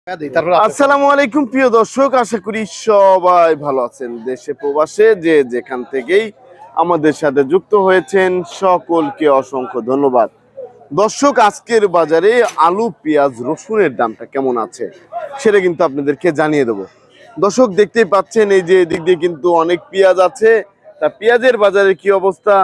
আসসালামু আলাইকুম প্রিয় দর্শক, আশা করি সবাই ভালো আছেন। দেশে প্রবাসে যে যেখান থেকেই আমাদের সাথে যুক্ত হয়েছেন সকলকে অসংখ্য ধন্যবাদ। দর্শক, আজকের বাজারে আলু, পেঁয়াজ, রসুনের দামটা কেমন আছে সেটা কিন্তু আপনাদেরকে জানিয়ে দেবো। দর্শক, দেখতেই পাচ্ছেন এই যে এদিক দিয়ে কিন্তু অনেক পেঁয়াজ আছে। তা পেঁয়াজের বাজারে কি অবস্থা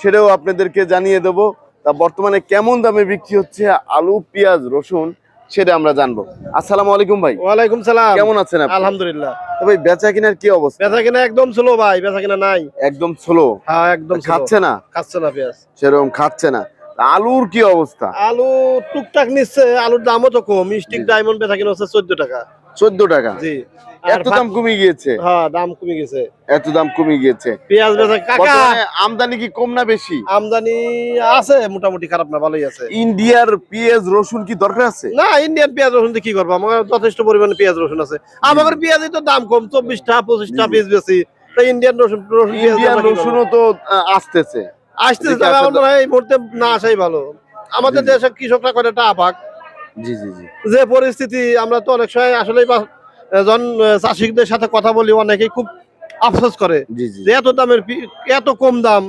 সেটাও আপনাদেরকে জানিয়ে দেবো। তা বর্তমানে কেমন দামে বিক্রি হচ্ছে আলু, পেঁয়াজ, রসুন সেটা আমরা জানবো। আসসালামু আলাইকুম ভাই। ওয়ালাইকুম সালাম। কেমন আছেন আপনি? আলহামদুলিল্লাহ। তো ভাই, বেচা কিনার কি অবস্থা? বেচা কিনা একদম স্লো ভাই, বেচা কিনা নাই। একদম স্লো। হ্যাঁ, একদম slow। খাচ্ছে না? খাচ্ছে না পেঁয়াজ। সেরকম খাচ্ছে না। আলুর কি অবস্থা? আলু টুকটাক নিচ্ছে, আলুর দামও তো কম। স্টিক ডায়মন্ড বেচা কিনা হচ্ছে 14 টাকা। 14 টাকা? জি। এত দাম কমে গিয়েছে? হ্যাঁ, দাম কমে গেছে। এত দাম কমে গিয়েছে। পেঁয়াজ বেচা কাকা বর্তমানে আমদানি কি কম না বেশি? আমদানি আছে মোটামুটি, খারাপ না, ভালোই আছে। ইন্ডিয়ার পেঁয়াজ রসুন কি দরকার আছে? না, ইন্ডিয়ান পেঁয়াজ রসুন দিয়ে কি করবো? আমার যথেষ্ট পরিমাণে পেঁয়াজ রসুন আছে। আমাদের পেঁয়াজই তো দাম কম, 24টা 25টা পিস বেশি। তাই ইন্ডিয়ান ইন্ডিয়ান রসুনও তো আসতেছে। আসতেছে, তবে আমার মনে হয় এই মুহূর্তে না আসাই ভালো। আমাদের দেশের কৃষকরা করে একটা আপাক। জি জি জি। যে পরিস্থিতি, আমরা তো অনেক সময় আসলেই জন চাষিদের সাথে কথা বলি, অনেকেই খুব আফসোস করে জি জি। যে এত দামের এত কম দাম,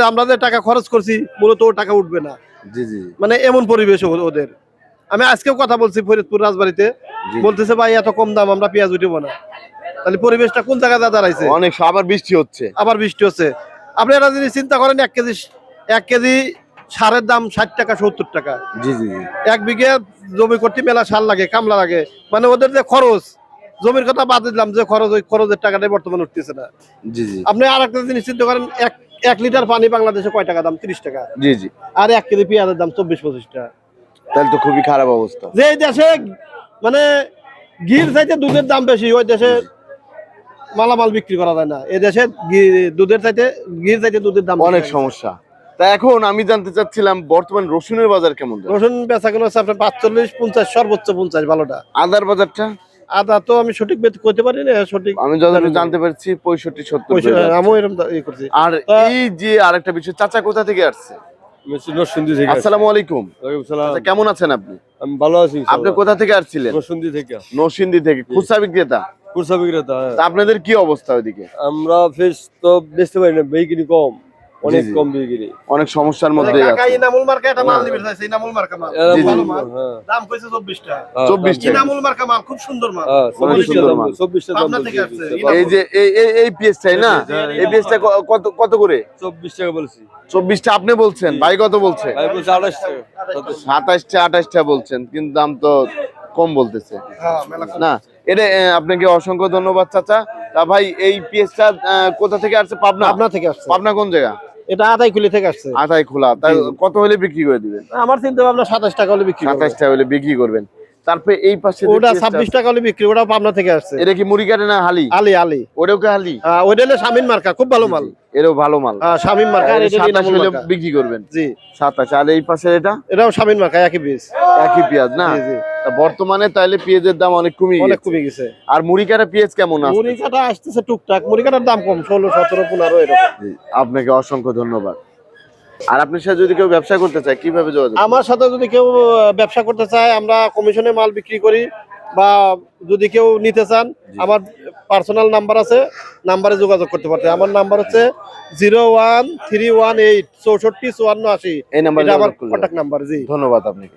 আমরা যে টাকা খরচ করছি মূলত ও টাকা উঠবে না। জি জি। মানে এমন পরিবেশ ওদের। আমি আজকেও কথা বলছি ফরিদপুর রাজবাড়িতে, বলতেছে ভাই এত কম দাম, আমরা পেঁয়াজ উঠিব না। তাহলে পরিবেশটা কোন জায়গায় দাঁড়াইছে? অনেক। আবার বৃষ্টি হচ্ছে। আবার বৃষ্টি হচ্ছে। আপনি একটা জিনিস চিন্তা করেন, 1 কেজি সারের দাম 60 টাকা 70 টাকা। জি জি জি। 1 বিঘে জমি করতে মেলা সার লাগে, কামলা লাগে। মানে ওদের যে খরচ, জমির কথা বাদ দিলাম, যে খরচ, ওই খরচের টাকাটাই বর্তমানে উঠতেছে না। জি জি। আপনি আর একটা জিনিস চিন্তা করেন, 1 লিটার পানি বাংলাদেশে কয় টাকা দাম? 30 টাকা। জি জি। আর 1 কেজি পেঁয়াজের দাম 24-25 টাকা। তাহলে তো খুবই খারাপ অবস্থা। যে দেশে মানে ঘির চাইতে দুধের দাম বেশি, ওই দেশে মালামাল বিক্রি করা যায় না। এই দেশে দুধের চাইতে ঘির চাইতে দুধের দাম অনেক সমস্যা। তা এখন আমি জানতে চাচ্ছিলাম বর্তমান রসুনের বাজার কেমন? রসুন বেচা কেনা হচ্ছে আপনার 45-50, সর্বোচ্চ 50 ভালোটা। আদার বাজারটা? আদা তো আমি সঠিক করতে পারি না, সঠিক আমি যতটুকু জানতে পারছি 65-70। আমিও এরকম করছি। আর এই যে আরেকটা বিষয়, চাচা কোথা থেকে আসছে? নরসিংদী থেকে। আসসালামু আলাইকুম। ওয়ালাইকুম সালাম। আচ্ছা, কেমন আছেন আপনি? আমি ভালো আছি। আপনি কোথা থেকে আসছিলেন? নরসিংদী থেকে। নরসিংদী থেকে। খুচরা বিক্রেতা? খুচরা বিক্রেতা। তা আপনাদের কি অবস্থা ওইদিকে? আমরা ফেস তো বেচতে পারি না, বিক্রি কম, অনেক জি, জি। কম বিক্রি। অনেক সমস্যার মধ্যে কাকা আছে। ইনামুল মার্কা একটা মাল নিবে চাইছে, ইনামুল মার্কা মাল। জি, জি। ভালো মাল। হ্যাঁ। দাম কইছে 24 টাকা। 24 টাকা। ইনামুল মার্কা মাল খুব সুন্দর মাল। হ্যাঁ, অনেক সুন্দর মাল। 24 টাকা দাম পাবনা থেকে আসছে। এই যে এই পেঁয়াজটাই না? এই পেঁয়াজটা কত করে? 24 টাকা বলছি। 24টা আপনি বলছেন, ভাই কত বলছে? ভাই বলছে 28 টাকা। 27টা 28টা বলছেন, কিন্তু দাম তো কম বলতেছে হ্যাঁ, মেলা কম। না। এটা আপনাকে অসংখ্য ধন্যবাদ চাচা। তা ভাই, এই পেঁয়াজটা কোথা থেকে আসছে? পাবনা? পাবনা থেকে আসছে। পাবনা কোন জায়গা? এটা আতাইকুলি থেকে আসছে। আটাই খোলা। তাই কত হলে বিক্রি করে দিবেন? আমার চিন্তা ভাবনা 27 টাকা হলে বিক্রি করব। 27টা হলে বিক্রি করবেন। তারপরে এই পাশে যে ওটা পেঁয়াজটা 26 টাকা হলে বিক্রি, ওটা পাবনা থেকে আসছে। এটা কি মুড়ি কাটে না হালি? আলি আলি। ওটাও কি হালি? ওইটা হলো শামিন মার্কা, খুব ভালো মাল। এরও ভালো মাল। শামিন মার্কা, আর এটা 27 ইনামুল হলে মার্কা। বিক্রি করবেন? জি। 27। আর এই পাশে এটা? এটাও শামিন মার্কা, একই পিস। একই পেঁয়াজ না? জি, জি। তা বর্তমানে তাইলে পেঁয়াজের দাম অনেক কমে অনেক গেছে। কমে গেছে। আর মুড়ি কাটা পেঁয়াজ কেমন আছে? মুড়ি কাটা আসতেছে টুকটাক, মুড়ি কাটার দাম কম, 16, 17, 15 এরকম। জি, আপনাকে অসংখ্য ধন্যবাদ। আর আপনার সাথে যদি কেউ ব্যবসা করতে চায় কিভাবে যোগাযোগ? আমার সাথে যদি কেউ ব্যবসা করতে চায়, আমরা কমিশনে মাল বিক্রি করি, বা যদি কেউ নিতে চান, আমার পার্সোনাল নাম্বার আছে, নাম্বারে যোগাযোগ করতে পারতে। আমার নাম্বার হচ্ছে 01318 64 54 80। এই নাম্বারে এটা আমার যোগাযোগ করলে। Contact number. জি, ধন্যবাদ আপনাকে।